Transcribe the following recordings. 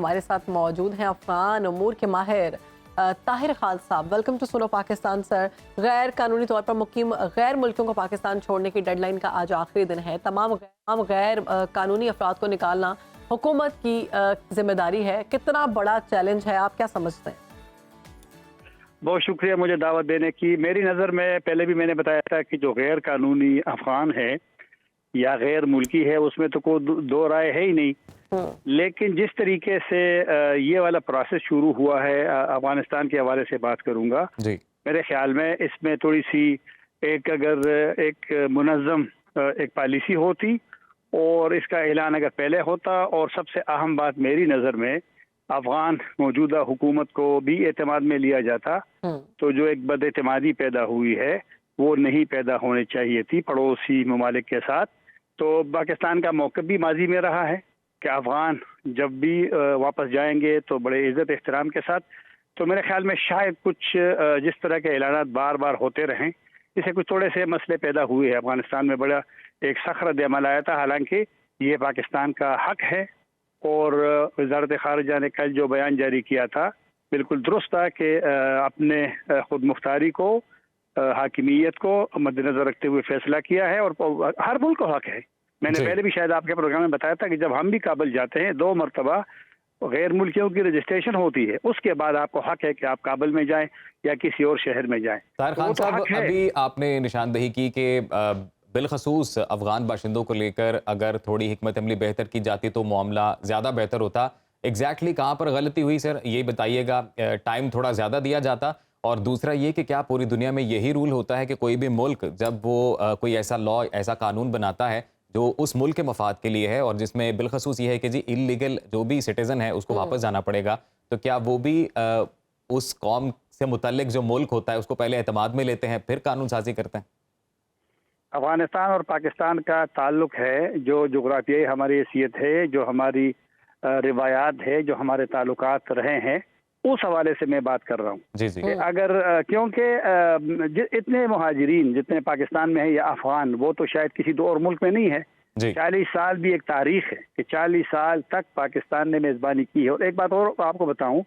ہمارے ساتھ موجود ہیں افغان امور کے ماہر طاہر خالد صاحب. ویلکم ٹو سنو پاکستان سر. غیر قانونی طور پر مقیم غیر ملکیوں کو پاکستان چھوڑنے کی ڈیڈ لائن کا آج آخری دن ہے. تمام غیر قانونی افراد کو نکالنا حکومت کی ذمہ داری ہے. کتنا بڑا چیلنج ہے, آپ کیا سمجھتے ہیں؟ بہت شکریہ مجھے دعوت دینے کی. میری نظر میں پہلے بھی میں نے بتایا تھا کہ جو غیر قانونی افغان ہے یا غیر ملکی ہے اس میں تو کوئی دو رائے ہے ہی نہیں. لیکن جس طریقے سے یہ والا پروسیس شروع ہوا ہے, افغانستان کے حوالے سے بات کروں گا, میرے خیال میں اس میں تھوڑی سی اگر ایک منظم ایک پالیسی ہوتی اور اس کا اعلان اگر پہلے ہوتا, اور سب سے اہم بات میری نظر میں افغان موجودہ حکومت کو بھی اعتماد میں لیا جاتا, تو جو ایک بد اعتمادی پیدا ہوئی ہے وہ نہیں پیدا ہونے چاہیے تھی پڑوسی ممالک کے ساتھ. تو پاکستان کا موقف بھی ماضی میں رہا ہے کہ افغان جب بھی واپس جائیں گے تو بڑے عزت احترام کے ساتھ. تو میرے خیال میں شاید کچھ جس طرح کے اعلانات بار بار ہوتے رہیں, اسے کچھ تھوڑے سے مسئلے پیدا ہوئے ہیں. افغانستان میں بڑا ایک سخت رد عمل آیا تھا, حالانکہ یہ پاکستان کا حق ہے, اور وزارت خارجہ نے کل جو بیان جاری کیا تھا بالکل درست تھا کہ اپنے خود مختاری کو, حاکمیت کو مد نظر رکھتے ہوئے فیصلہ کیا ہے, اور ہر ملک کو حق ہے. میں نے پہلے بھی شاید آپ کے پروگرام میں بتایا تھا کہ جب ہم بھی کابل جاتے ہیں 2 مرتبہ غیر ملکیوں کی رجسٹریشن ہوتی ہے, اس کے بعد آپ کو حق ہے کہ آپ کابل میں جائیں یا کسی اور شہر میں جائیں. طاہر خان صاحب, ابھی آپ نے نشاندہی کی کہ بالخصوص افغان باشندوں کو لے کر اگر تھوڑی حکمت عملی بہتر کی جاتی تو معاملہ زیادہ بہتر ہوتا. ایگزیکٹلی کہاں پر غلطی ہوئی سر, یہ بتائیے گا. ٹائم تھوڑا زیادہ دیا جاتا, اور دوسرا یہ کہ کیا پوری دنیا میں یہی رول ہوتا ہے کہ کوئی بھی ملک جب وہ کوئی ایسا لا, ایسا قانون بناتا ہے جو اس ملک کے مفاد کے لیے ہے, اور جس میں بالخصوص یہ ہے کہ جی انلیگل جو بھی سٹیزن ہے اس کو واپس جانا پڑے گا, تو کیا وہ بھی اس قوم سے متعلق جو ملک ہوتا ہے اس کو پہلے اعتماد میں لیتے ہیں پھر قانون سازی کرتے ہیں؟ افغانستان اور پاکستان کا تعلق ہے, جو جغرافیائی ہماری حیثیت ہے, جو ہماری روایات ہے, جو ہمارے تعلقات رہے ہیں, اس حوالے سے میں بات کر رہا ہوں. جی جی. اگر کیونکہ اتنے مہاجرین جتنے پاکستان میں ہیں یا افغان, وہ تو شاید کسی دو اور ملک میں نہیں ہے. 40 سال بھی ایک تاریخ ہے کہ 40 سال تک پاکستان نے میزبانی کی ہے. اور ایک بات اور آپ کو بتاؤں,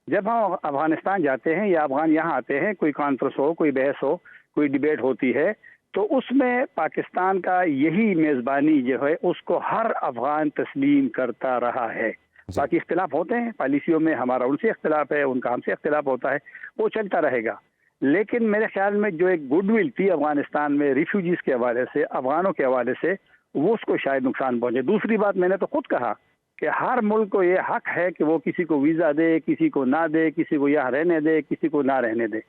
جب ہم افغانستان جاتے ہیں یا افغان یہاں آتے ہیں, کوئی کانفرنس ہو, کوئی بحث ہو, کوئی ڈیبیٹ ہوتی ہے, تو اس میں پاکستان کا یہی میزبانی جو ہے اس کو ہر افغان تسلیم کرتا رہا ہے. باقی اختلاف ہوتے ہیں پالیسیوں میں, ہمارا ان سے اختلاف ہے, ان کا ہم سے اختلاف ہوتا ہے, وہ چلتا رہے گا. لیکن میرے خیال میں جو ایک گڈ ول تھی افغانستان میں ریفیوجیز کے حوالے سے, افغانوں کے حوالے سے, وہ اس کو شاید نقصان پہنچے. دوسری بات, میں نے تو خود کہا کہ ہر ملک کو یہ حق ہے کہ وہ کسی کو ویزا دے, کسی کو نہ دے, کسی کو یہاں رہنے دے, کسی کو نہ رہنے دے.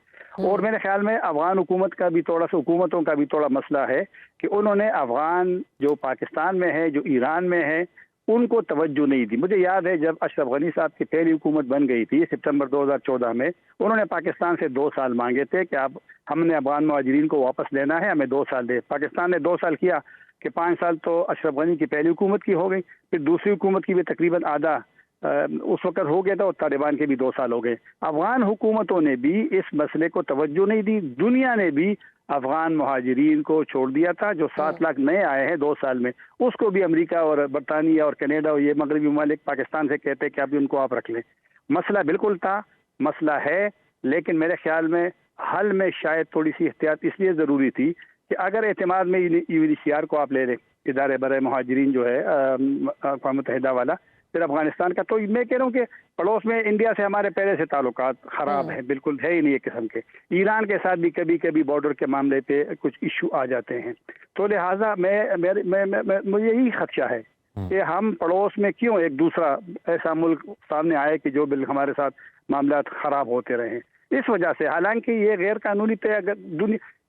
اور میرے خیال میں افغان حکومت کا بھی تھوڑا سا, حکومتوں کا بھی تھوڑا مسئلہ ہے کہ انہوں نے افغان جو پاکستان میں ہے, جو ایران میں ہے, ان کو توجہ نہیں دی. مجھے یاد ہے جب اشرف غنی صاحب کی پہلی حکومت بن گئی تھی ستمبر 2014 میں, انہوں نے پاکستان سے 2 سال مانگے تھے کہ اب ہم نے افغان مہاجرین کو واپس لینا ہے, ہمیں 2 سال دے. پاکستان نے 2 سال کیا کہ 5 سال تو اشرف غنی کی پہلی حکومت کی ہو گئی, پھر دوسری حکومت کی بھی تقریباً آدھا اس وقت ہو گیا تھا, اور طالبان کے بھی 2 سال ہو گئے. افغان حکومتوں نے بھی اس مسئلے کو توجہ نہیں دی. دنیا نے بھی افغان مہاجرین کو چھوڑ دیا تھا. جو 7 لاکھ نئے آئے ہیں 2 سال میں, اس کو بھی امریکہ اور برطانیہ اور کینیڈا اور یہ مغربی ممالک پاکستان سے کہتے کہ ابھی ان کو آپ رکھ لیں. مسئلہ بالکل تھا, مسئلہ ہے, لیکن میرے خیال میں حل میں شاید تھوڑی سی احتیاط اس لیے ضروری تھی کہ اگر اعتماد میں UNHCR کو آپ لے لیں, ادارے برائے مہاجرین جو ہے اقوام متحدہ والا, پھر افغانستان کا, تو میں کہہ رہا ہوں کہ پڑوس میں انڈیا سے ہمارے پہلے سے تعلقات خراب ہیں, بالکل ہے ہی نہیں ایک قسم کے. ایران کے ساتھ بھی کبھی کبھی بارڈر کے معاملے پہ کچھ ایشو آ جاتے ہیں. تو لہٰذا مجھے یہی خدشہ ہے کہ ہم پڑوس میں کیوں ایک دوسرا ایسا ملک سامنے آئے کہ جو ہمارے ساتھ معاملات خراب ہوتے رہیں. اس وجہ سے, حالانکہ یہ غیر قانونی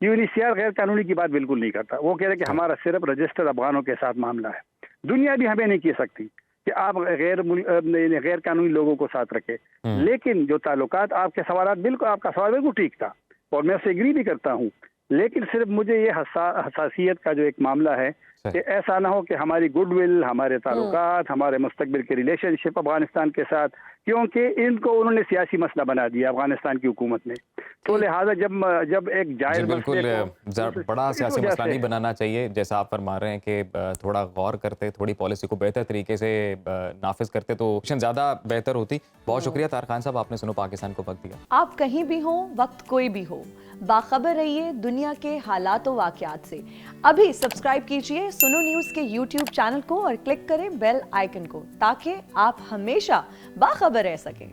UNHCR غیر قانونی کی بات بالکل نہیں کرتا. وہ کہہ رہے کہ ہمارا صرف رجسٹر افغانوں کے ساتھ معاملہ ہے. دنیا بھی ہمیں نہیں کہہ سکتی کہ آپ غیر قانونی لوگوں کو ساتھ رکھے. لیکن جو تعلقات, آپ کے سوالات بالکل, آپ کا سوال بالکل ٹھیک تھا اور میں اسے ایگری بھی کرتا ہوں, لیکن صرف مجھے یہ حساسیت کا جو ایک معاملہ ہے کہ ایسا نہ ہو کہ ہماری گڈ ول, ہمارے تعلقات, ہمارے مستقبل کے ریلیشن شپ افغانستان کے ساتھ کیونکہ ان کو انہوں نے سیاسی مسئلہ بنا دیا افغانستان کی حکومت نے. تو لہٰذا جب ایک جائز بالکل بڑا سیاسی مسئلہ نہیں بنانا چاہیے، جیسا آپ فرما رہے ہیں کہ تھوڑا غور کرتے، تھوڑی پالیسی کو بہتر طریقے سے نافذ کرتے تو ایکشن زیادہ بہتر ہوتی. بہت شکریہ طاہر خان صاحب، آپ نے سنو پاکستان کو وقت دیا. آپ کہیں بھی ہوں، وقت کوئی بھی ہو، باخبر رہیے دنیا کے حالات و واقعات سے. ابھی سبسکرائب کیجئے سنو نیوز کے یوٹیوب چینل کو اور کلک کریں بیل آئیکن کو تاکہ آپ ہمیشہ باخبر رہ سکیں.